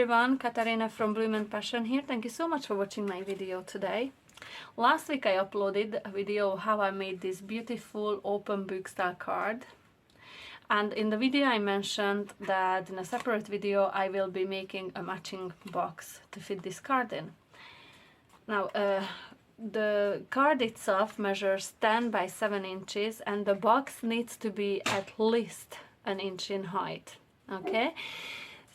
everyone, Katarina from Bloom and Passion here. Thank you so much for watching my video today. Last week I uploaded a video of how I made this beautiful open book style card. And in the video I mentioned that in a separate video I will be making a matching box to fit this card in. Now the card itself measures 10 by 7 inches and the box needs to be at least an inch in height. Okay,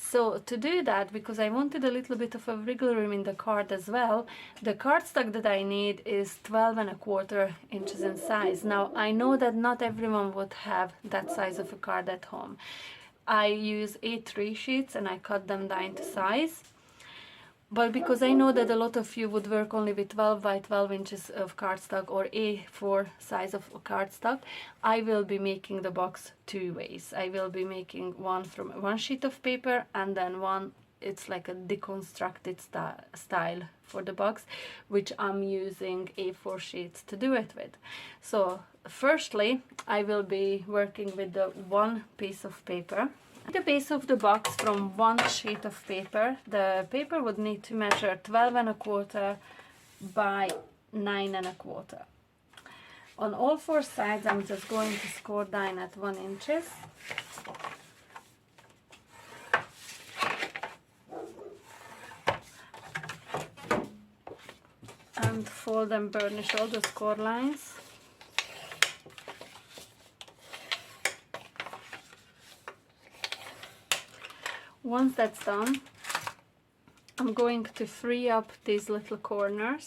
so to do that, because I wanted a little bit of a wiggle room in the card as well, the cardstock that I need is 12¼ inches in size. Now I know that not everyone would have that size of a card at home. I use A3 sheets and I cut them down to size. But because I know that a lot of you would work only with 12 by 12 inches of cardstock or A4 size of cardstock, I will be making the box two ways. I will be making one from one sheet of paper and then one, it's like a deconstructed style for the box, which I'm using A4 sheets to do it with. So firstly, I will be working with the one piece of paper. The base of the box from one sheet of paper. The paper would need to measure 12¼ by 9¼ on all four sides. I'm just going to score down at 1 inches. And fold and burnish all the score lines. Once that's done, I'm going to free up these little corners.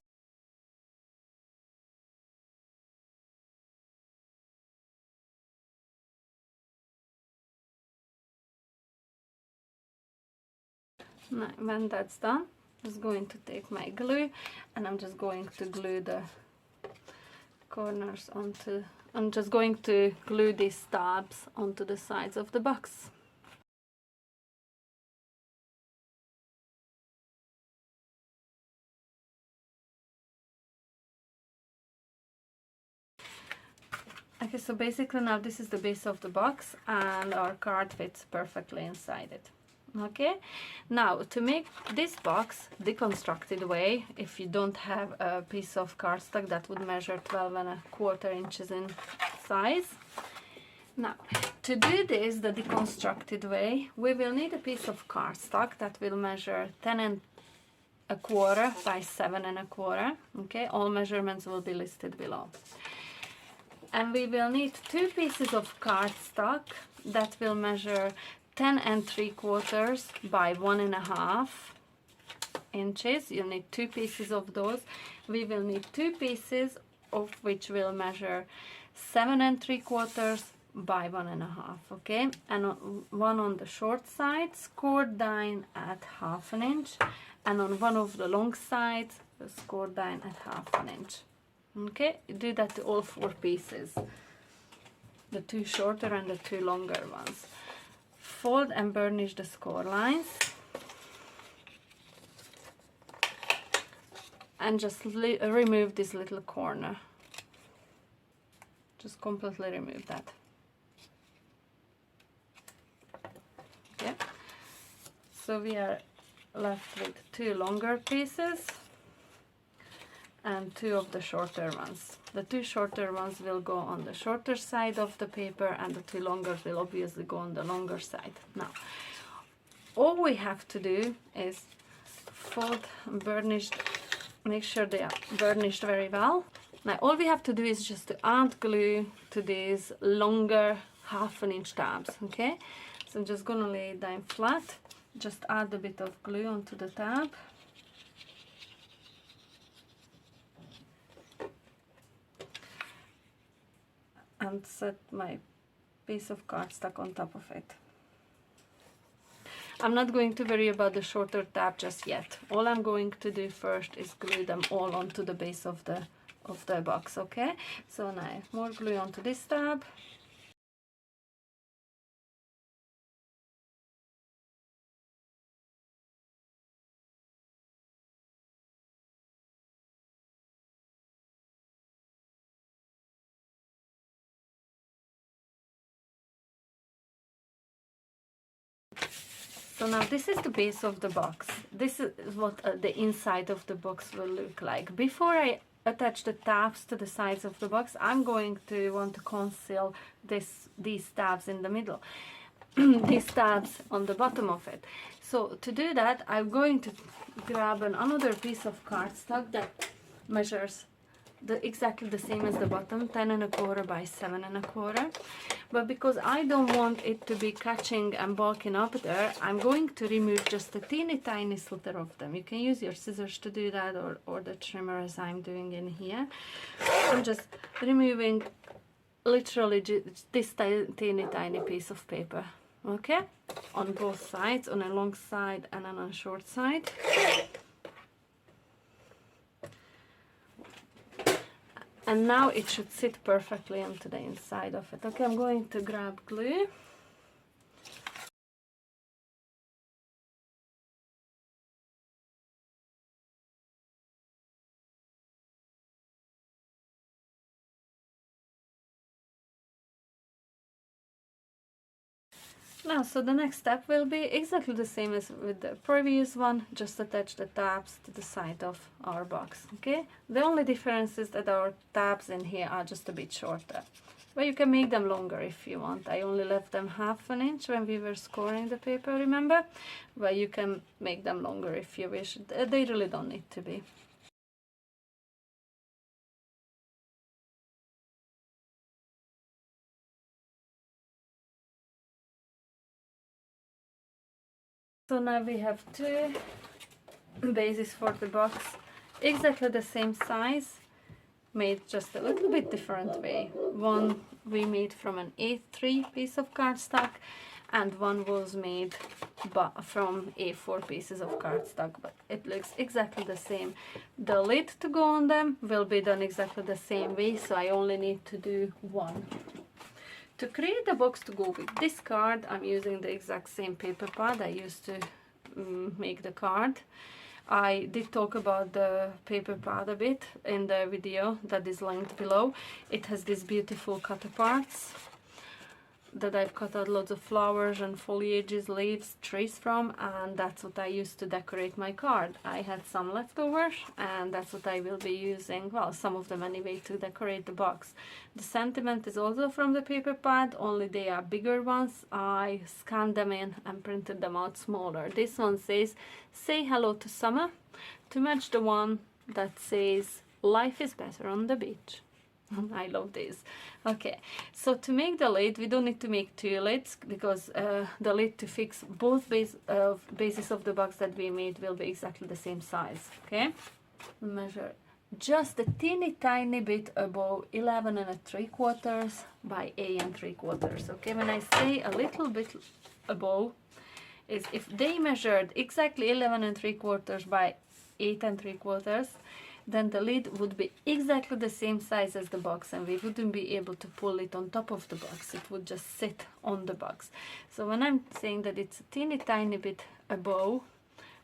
Now, when that's done, I'm just going to take my glue and I'm just going to glue the corners onto, I'm just going to glue these tabs onto the sides of the box. Okay, so basically now this is the base of the box and our card fits perfectly inside it. Okay, now to make this box deconstructed way, if you don't have a piece of cardstock that would measure 12¼ inches in size. Now, to do this the deconstructed way, we will need a piece of cardstock that will measure 10¼ by 7¼ okay, all measurements will be listed below. And we will need two pieces of cardstock that will measure 10¾ by 1½ inches. You'll need two pieces of those. We will need two pieces of which will measure 7¾ by 1½ okay, and one on the short side scored down at ½ inch, and on one of the long sides scored down at ½ inch. Okay, do that to all four pieces, the two shorter and the two longer ones. Fold and burnish the score lines and just remove this little corner. Just completely remove that. Okay, so we are left with two longer pieces and two of the shorter ones. The two shorter ones will go on the shorter side of the paper and the two longer will obviously go on the longer side. Now, all we have to do is fold and burnish, make sure they are burnished very well. Now, all we have to do is just to add glue to these longer ½ inch tabs, okay? So I'm just gonna lay it down flat, just add a bit of glue onto the tab. And set my piece of cardstock on top of it. I'm not going to worry about the shorter tab just yet. All I'm going to do first is glue them all onto the base of the box, okay? So now more glue onto this tab. So now this is the base of the box. This is what the inside of the box will look like. Before I attach the tabs to the sides of the box, I'm going to want to conceal these tabs in the middle. These tabs on the bottom of it. So to do that, I'm going to grab another piece of cardstock that measures exactly the same as the bottom, 10 1/4 by 7 1/4. But because I don't want it to be catching and bulking up there, I'm going to remove just a teeny tiny slither of them. You can use your scissors to do that, or the trimmer as I'm doing in here. I'm just removing literally this teeny tiny piece of paper, okay, on both sides, on a long side and on a short side. And now it should sit perfectly onto the inside of it. Okay, I'm going to grab glue. Now, so the next step will be exactly the same as with the previous one, just attach the tabs to the side of our box, okay? The only difference is that our tabs in here are just a bit shorter. But you can make them longer if you want. I only left them 1/2 inch when we were scoring the paper, remember? But you can make them longer if you wish. They really don't need to be. So now we have two bases for the box, exactly the same size, made just a little bit different way. One we made from an A3 piece of cardstock, and one was made from A4 pieces of cardstock, but it looks exactly the same. The lid to go on them will be done exactly the same way, so I only need to do one. To create the box to go with this card, I'm using the exact same paper pad I used to make the card. I did talk about the paper pad a bit in the video that is linked below. It has these beautiful cut aparts that I've cut out lots of flowers and foliages, leaves, trees from, and that's what I used to decorate my card. I had some leftovers, and that's what I will be using, well, some of them anyway, to decorate the box. The sentiment is also from the paper pad, only they are bigger ones. I scanned them in and printed them out smaller. This one says, "Say hello to summer," to match the one that says, "Life is better on the beach." I love this. Okay, so to make the lid, we don't need to make two lids, because the lid to fix both bases of the box that we made will be exactly the same size. Okay, measure just a teeny tiny bit above 11 3/4 by 8 3/4. Okay, when I say a little bit above, is if they measured exactly 11 3/4 by 8 3/4, then the lid would be exactly the same size as the box, and we wouldn't be able to pull it on top of the box. It would just sit on the box. So when I'm saying that it's a teeny tiny bit above,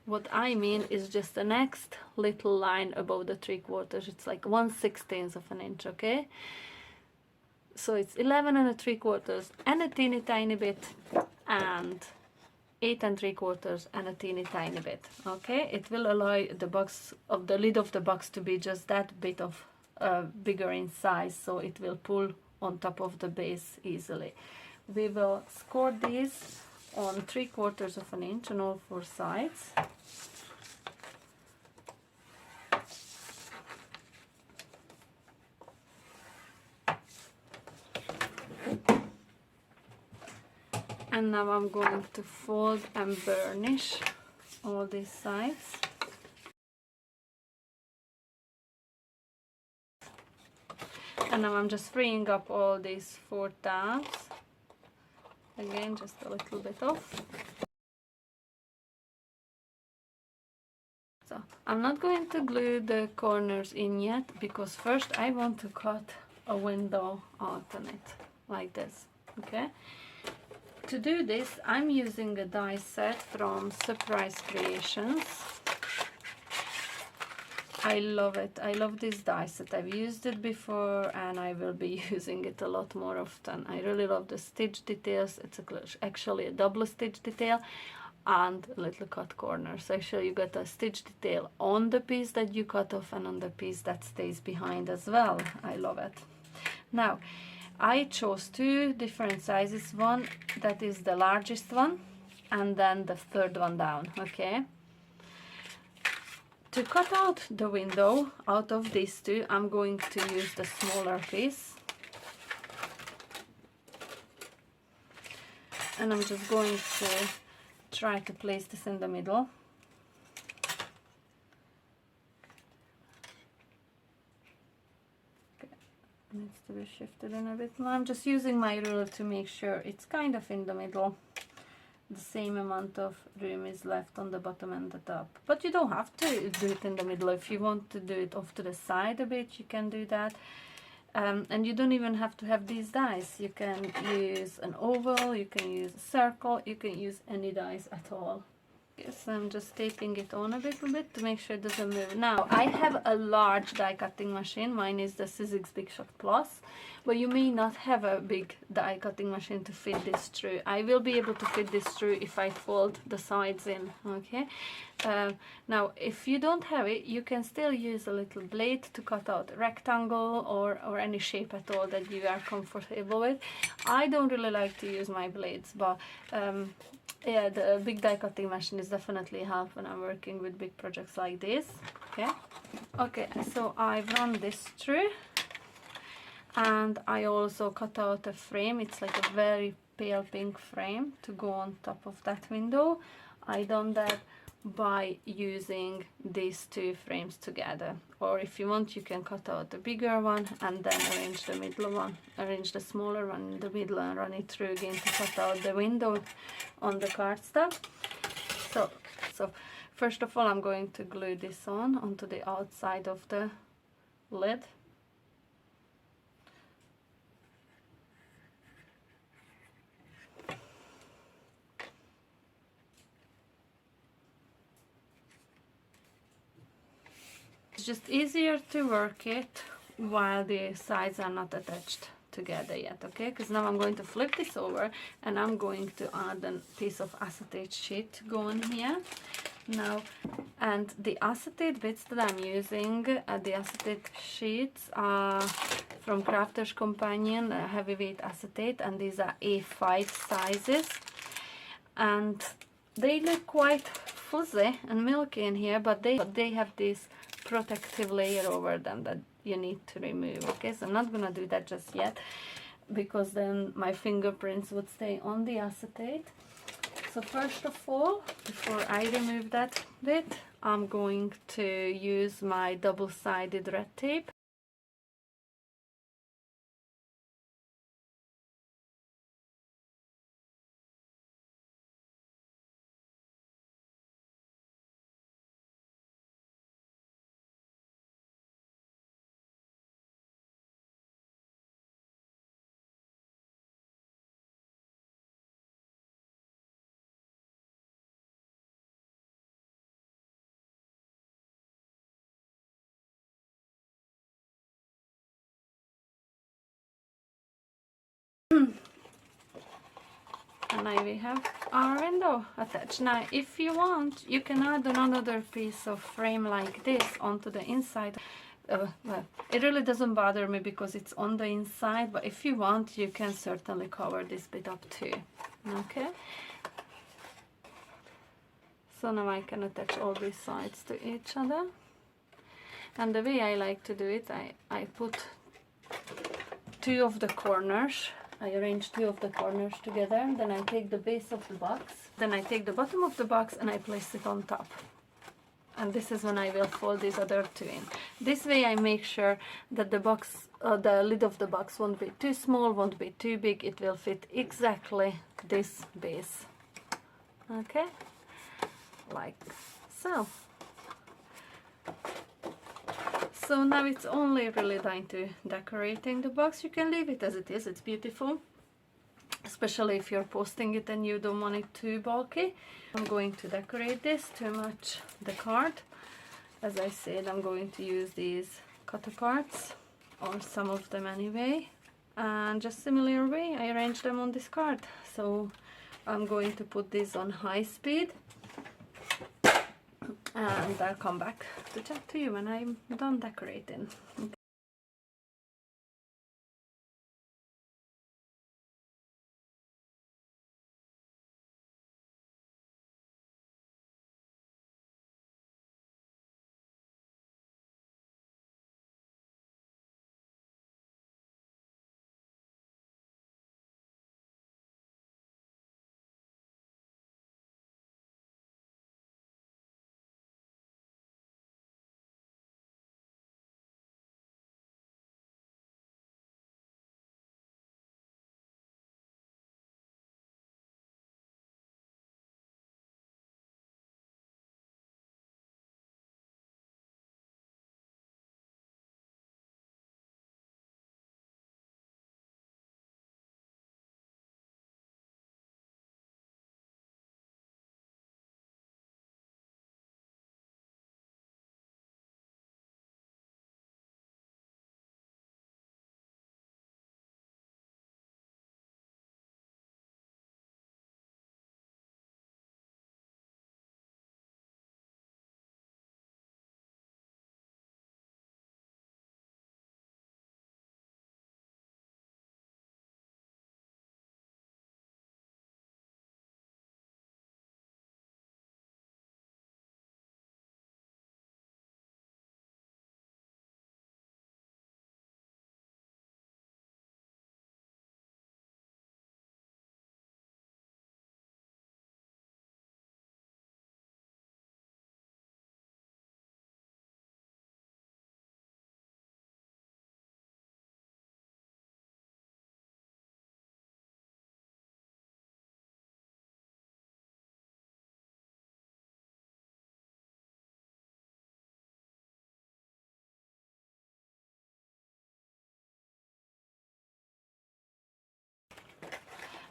what I mean is just the next little line above the 3/4. It's like 1/16 of an inch, okay? So it's 11 3/4 and a teeny tiny bit, and 8 3/4 and a teeny tiny bit. Okay, it will allow the lid of the box to be just that bit of bigger in size, so it will pull on top of the base easily. We will score these on 3/4 of an inch on all four sides. And now I'm going to fold and burnish all these sides. And now I'm just freeing up all these 4 tabs. Again, just a little bit off. So I'm not going to glue the corners in yet, because first I want to cut a window out on it, like this, okay? To do this, I'm using a die set from Surprise Creations. I love it. I love this die set. I've used it before, and I will be using it a lot more often. I really love the stitch details. It's actually a double stitch detail. and little cut corners. So actually you got a stitch detail on the piece that you cut off and on the piece that stays behind as well. I love it. Now I chose two different sizes, one that is the largest one and then the third one down. Okay, to cut out the window out of these two, I'm going to use the smaller piece, and I'm just going to try to place this in the middle. Needs to be shifted in a bit more. I'm just using my ruler to make sure it's kind of in the middle. The same amount of room is left on the bottom and the top. But you don't have to do it in the middle. If you want to do it off to the side a bit, you can do that. And you don't even have to have these dies. You can use an oval, you can use a circle, you can use any dies at all. Yes, I'm just taping it on a little bit to make sure it doesn't move. Now, I have a large die cutting machine. Mine is the Sizzix Big Shot Plus, but you may not have a big die cutting machine to fit this through. I will be able to fit this through if I fold the sides in, okay? Now, if you don't have it, you can still use a little blade to cut out a rectangle or any shape at all that you are comfortable with. I don't really like to use my blades, but yeah, the big die cutting machine is definitely help when I'm working with big projects like this. Okay, so I've run this through, and I also cut out a frame. It's like a very pale pink frame to go on top of that window. I done that by using these two frames together, or if you want, you can cut out the bigger one and then arrange the middle one, arrange the smaller one in the middle and run it through again to cut out the window on the cardstock. So first of all, I'm going to glue this on onto the outside of the lid. It's just easier to work it while the sides are not attached together yet, okay? Because now I'm going to flip this over and I'm going to add a piece of acetate sheet to go on here now. And the acetate bits that I'm using, the acetate sheets are from Crafters Companion, heavyweight acetate, and these are A5 sizes, and they look quite fuzzy and milky in here, but they have this protective layer over them that you need to remove. Okay, so I'm not gonna do that just yet because then my fingerprints would stay on the acetate. So first of all, before I remove that bit, I'm going to use my double-sided red tape. And now we have our window attached. Now if you want, you can add another piece of frame like this onto the inside. Well, it really doesn't bother me because it's on the inside, but if you want, you can certainly cover this bit up too. Okay, so now I can attach all these sides to each other, and the way I like to do it, I put two of the corners. I arrange two of the corners together, then I take the base of the box, then I take the bottom of the box and I place it on top. And this is when I will fold these other two in. This way I make sure that the box, the lid of the box won't be too small, won't be too big. It will fit exactly this base. Okay, like so. So now it's only really down to decorating the box. You can leave it as it is, it's beautiful. Especially if you're posting it and you don't want it too bulky. I'm going to decorate this to match the card. As I said, I'm going to use these cutter cards, or some of them anyway. And just similar way, I arrange them on this card. So I'm going to put this on high speed, and I'll come back to chat to you when I'm done decorating.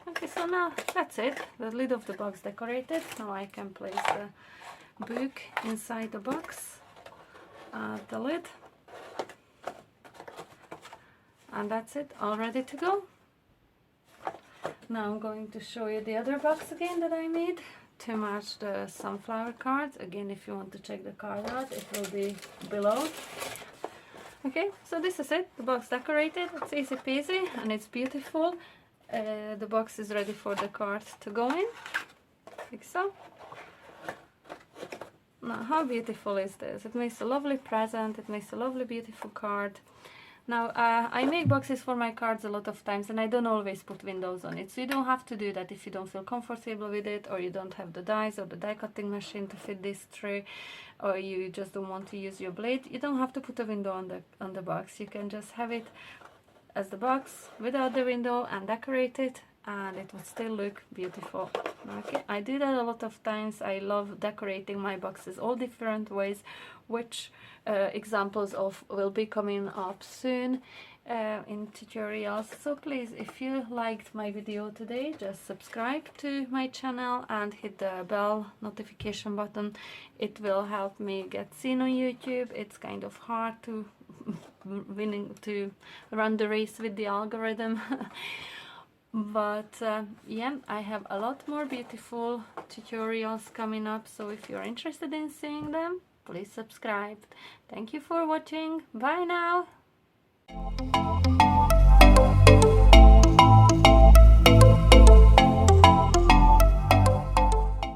Okay, so now that's it. The lid of the box decorated. Now I can place the book inside the box, the lid, and that's it, all ready to go. Now I'm going to show you the other box again that I made to match the sunflower cards. Again, if you want to check the card out, it will be below. Okay, so this is it, the box decorated. It's easy peasy and it's beautiful. The box is ready for the card to go in, like so. Now, how beautiful is this? It makes a lovely present, it makes a lovely beautiful card. Now, I make boxes for my cards a lot of times, and I don't always put windows on it, so you don't have to do that if you don't feel comfortable with it, or you don't have the dies or the die cutting machine to fit this through, or you just don't want to use your blade. You don't have to put a window on the box. You can just have it as the box without the window and decorate it, and it would still look beautiful. Okay, I do that a lot of times. I love decorating my boxes all different ways, which examples of will be coming up soon in tutorials. So please, if you liked my video today, just subscribe to my channel and hit the bell notification button. It will help me get seen on YouTube. It's kind of hard to run the race with the algorithm. But yeah, I have a lot more beautiful tutorials coming up, so if you're interested in seeing them, please subscribe. Thank you for watching. Bye now.